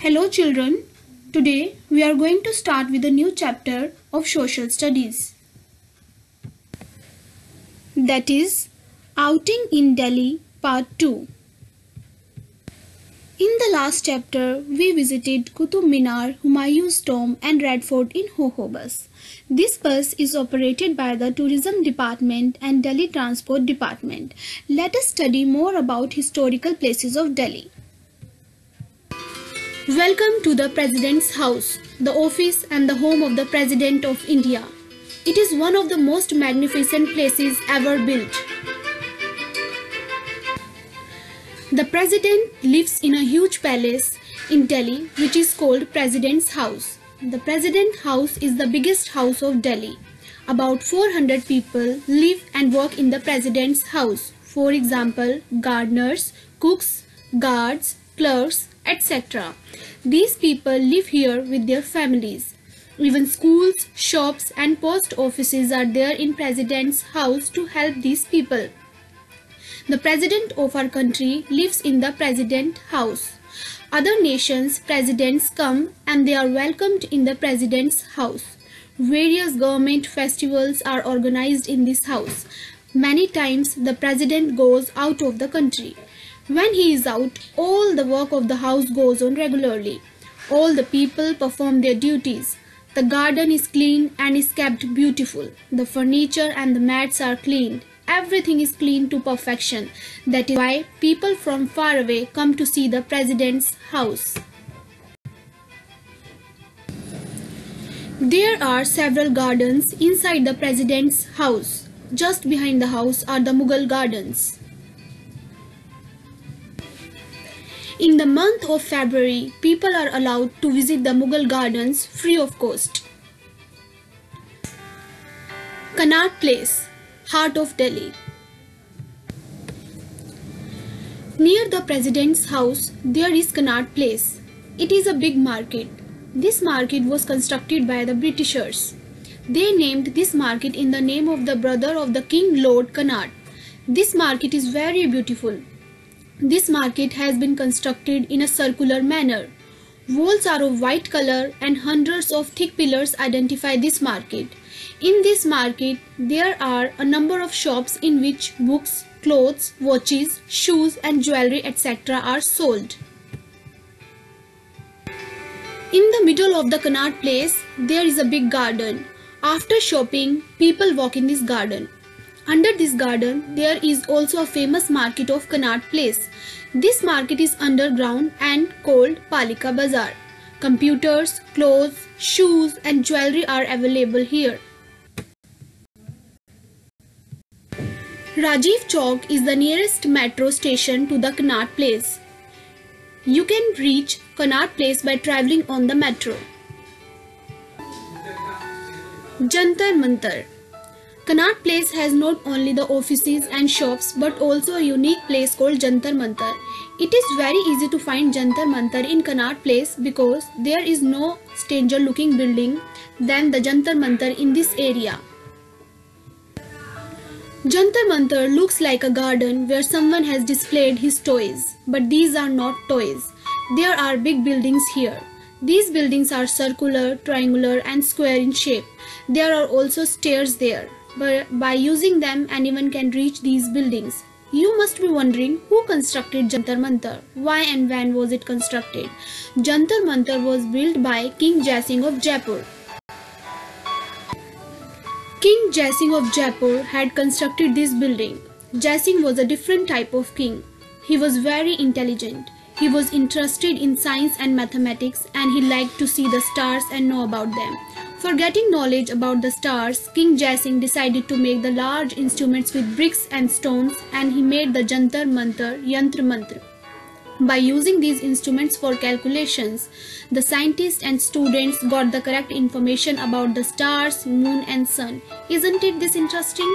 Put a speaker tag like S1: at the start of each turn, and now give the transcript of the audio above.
S1: Hello children, today we are going to start with a new chapter of social studies. That is Outing in Delhi Part 2. In the last chapter, we visited Qutub Minar, Humayun's Tomb and Red Fort in Ho Bus. This bus is operated by the Tourism Department and Delhi Transport Department. Let us study more about historical places of Delhi. Welcome to the President's House, the office and the home of the President of India. It is one of the most magnificent places ever built. The President lives in a huge palace in Delhi which is called President's House. The President's House is the biggest house of Delhi. About 400 people live and work in the President's House. For example, gardeners, cooks, guards, clerks, etc. These people live here with their families. Even schools, shops and post offices are there in President's House to help these people. The President of our country lives in the President House. Other nations' presidents come and they are welcomed in the President's House. Various government festivals are organized in this house. Many times the President goes out of the country. When he is out, all the work of the house goes on regularly. All the people perform their duties. The garden is clean and is kept beautiful. The furniture and the mats are cleaned. Everything is clean to perfection. That is why people from far away come to see the President's house. There are several gardens inside the President's house. Just behind the house are the Mughal gardens. In the month of February, people are allowed to visit the Mughal gardens free of cost. Connaught Place, heart of Delhi. Near the President's house, there is Connaught Place. It is a big market. This market was constructed by the Britishers. They named this market in the name of the brother of the King, Lord Connaught. This market is very beautiful. This market has been constructed in a circular manner. Walls are of white color and hundreds of thick pillars identify this market. In this market, there are a number of shops in which books, clothes, watches, shoes and jewelry etc. are sold. In the middle of the Connaught Place, there is a big garden. After shopping, people walk in this garden. Under this garden, there is also a famous market of Connaught Place. This market is underground and called Palika Bazaar. Computers, clothes, shoes and jewelry are available here. Rajiv Chowk is the nearest metro station to the Connaught Place. You can reach Connaught Place by travelling on the metro. Jantar Mantar. Connaught Place has not only the offices and shops but also a unique place called Jantar Mantar. It is very easy to find Jantar Mantar in Connaught Place because there is no stranger looking building than the Jantar Mantar in this area. Jantar Mantar looks like a garden where someone has displayed his toys, but these are not toys. There are big buildings here. These buildings are circular, triangular and square in shape. There are also stairs there. But by using them, anyone can reach these buildings. You must be wondering who constructed Jantar Mantar. Why and when was it constructed? Jantar Mantar was built by King Jai Singh of Jaipur. King Jai Singh of Jaipur had constructed this building. Jai Singh was a different type of king. He was very intelligent. He was interested in science and mathematics and he liked to see the stars and know about them. For getting knowledge about the stars, King Jai Singh decided to make the large instruments with bricks and stones and he made the Jantar Mantar, Yantra Mantra. By using these instruments for calculations, the scientists and students got the correct information about the stars, moon and sun. Isn't it this interesting?